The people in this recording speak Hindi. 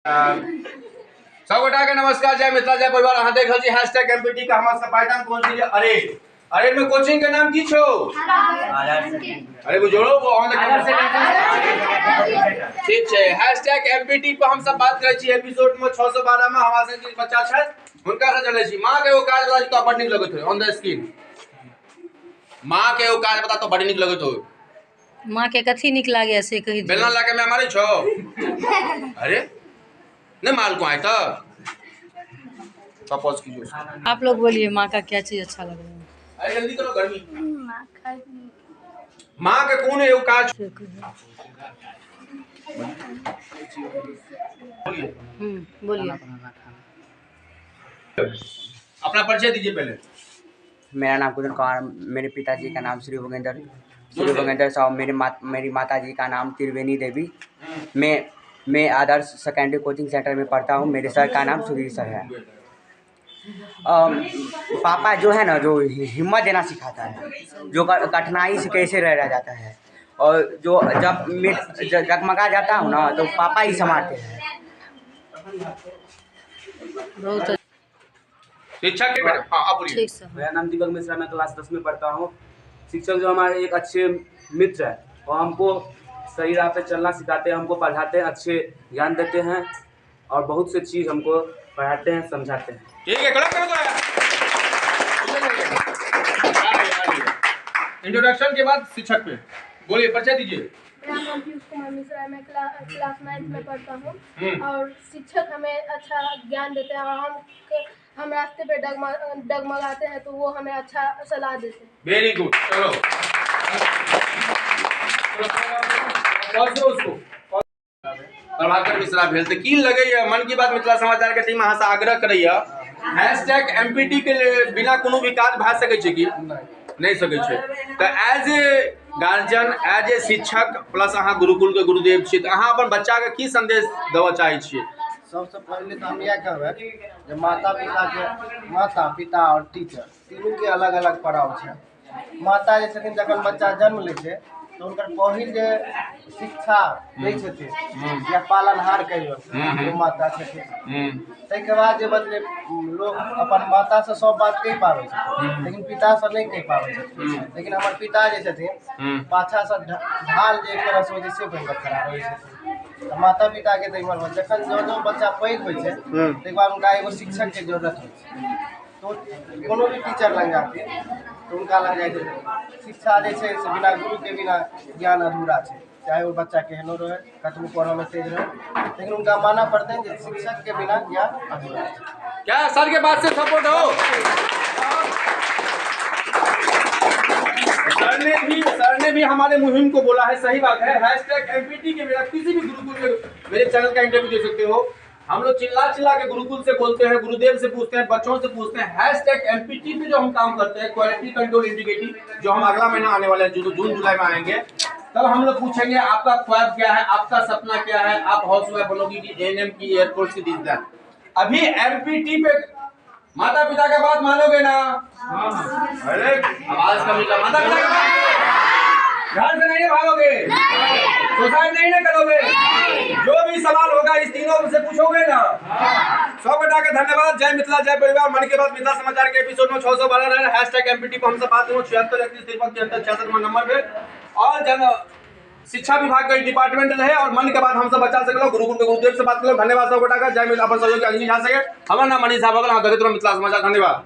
सब गोटा के नमस्कार, जय मिथिला जय परिवार। अहाँ देख छी हैशटैग एमपीटी का हमर सब पाइदान पहुंच गेलिए। अरे में कोचिंग के नाम की छौ? अरे बुझोड़ो वो ऑन ठीक छै। हैशटैग एमपीटी पे हम सब बात करै छी। एपिसोड में 612 में हमरा से जे बच्चा छै हुनका से चलै छी। मां के एगो काज बता तो बड़ नीक लगत हो ऑन द स्क्रीन। मां के एगो काज बता तो बड़ नीक लगत हो। माँ के कथी निक लागे से कही बेलना लाके मैं मारी छो। अरे नहीं माल को आए तो सपोज कीजिए। आप लोग बोलिए माँ का क्या चीज अच्छा लग रहा है? अरे जल्दी करो, गर्मी। माँ के कौन है वो काज? बोलिए। अपना परिचय दीजिए पहले। मेरा नाम कुंदन कुमार, मेरे पिताजी का नाम श्री भोगेंद्र साहब, मेरी माता जी का नाम त्रिवेणी देवी। मैं आदर्श सेकेंडरी कोचिंग सेंटर में पढ़ता हूँ। मेरे सर का नाम सुधीर सर है। पापा जो है ना, जो हिम्मत देना सिखाता है, जो कठिनाई से कैसे रह जाता है, और जो जब मैं जगमगा जाता हूँ ना तो पापा ही संभालते हैं। बहुत शिक्षक के हाँ बोलिए। ठीक सर। मेरा नाम दीपक मिश्रा, मैं क्लास 10 में पढ़ता हूँ। शिक्षक जो हमारे एक अच्छे मित्र हैं, और हमको सही राह पे चलना सिखाते हैं, हमको पढ़ाते हैं, अच्छे ज्ञान देते हैं, और बहुत से चीज़ हमको पढ़ाते हैं, समझाते हैं। ठीक है, करो इंट्रोडक्शन के बाद शिक्षक पे बोलिए, परिचय दीजिए। मेरा नाम पीयूष कुमार मिश्रा है, मैं क्लास 9 में पढ़ता हूँ। और शिक्षक हमें अच्छा ज्ञान देते हैं, और हम रास्ते पे डगमगाते हैं तो वो हमें अच्छा सलाह देते हैं। Very good. चलो उसको प्रभाकर मिश्रा भेल तो की लगैया मन की बात मिथिला समाचार के टीम अहाँ से आग्रह करैया हैशटैग एमपीटी के बिना कोनो भी काज भा सकै छै कि नहीं सकै छै? तो as a guardian, as a शिक्षक प्लस अहाँ गुरुकुल के गुरुदेव छी, तो अहाँ अपन बच्चा के की संदेश देबऽ चाहै छियै? सबसे पहले तो हम यह कहबै जे माता पिता और टीचर तीनों के अलग अलग पड़ाव है। माता जे छथिन जखन बच्चा जन्म लै छै तो उनकर पहिल जे शिक्षा दै छथिन या पालनहार कहियो वो माता छथिन। ताहिके बाद जे बदले लोग अपन माता से सब बात कहि पाबै छथिन, लेकिन पिता से नहीं कहि पाबै छथिन। लेकिन हमर पिता जे छथिन पाछा से ढाल जे एक तरह से से बन के खड़ा रहै छथिन। माता पिता के देखभाल में जखन जो बच्चा पैघ होइ छै ताहिके बाद उनका एगो शिक्षक के जरूरत होइ छै। तो कोनो भी टीचर लग जाती तो उनका लग जाए शिक्षा जे छै से बिना गुरु के बिना ज्ञान अधूरा है। चाहे वो बच्चा केहनो रहे, कतबो पढ़े में तेज रहे, लेकिन उनका मानना पड़ता है कि शिक्षक के बिना ज्ञान अधूरा है। क्या सर के बात से सपोर्ट हो? सर ने भी हमारे मुहिम को बोला है, सही बात है। हैशटैग एमपीटी के बिना किसी भी गुरुकुल में मेरे चैनल का इंटरव्यू दे सकते हो। हम लोग चिल्ला के गुरुकुल से बोलते हैं, गुरुदेव से पूछते हैं, बच्चों से पूछते हैं। हैशटैग एमपीटी पे जो हम काम करते हैं, क्वालिटी कंट्रोल इंटीग्रिटी, जो हम अगला महीना आने वाले हैं, जो जून जुलाई में आएंगे, तब हम लोग पूछेंगे आपका ख्वाब क्या है, आपका सपना क्या है, आप हाउस वाइफ बनोगी कि एएनएम की, एयरफोर्स की, दिस दैट। अभी एमपीटी पे माता पिता का बात मानोगे ना? अरे आवाज कमी का माता पिता का घर से नहीं भागोगे, सुसाइड नहीं ना करोगे, जो भी सवाल होगा इस तीनों से पूछोगे ना? सौ बेटा के धन्यवाद। जय मिथिला जय परिवार। मन के बाद मिथिला समाचार के एपिसोड में 612 हैशटैग एमपीटी पर हम सब बात करूँ 76 31 53 63 नंबर पे, और जन शिक्षा विभाग का डिपार्टमेंट रहे, और मन के बाद हम सब बच्चा से गुरुकुल के गुरुदेव से बात करो। धन्यवाद सब बेटा का। जय मिथिला। अपन सहयोगी अंजनी झा से हमारा नाम मनीष झा बगल, मिथिला समाचार। धन्यवाद।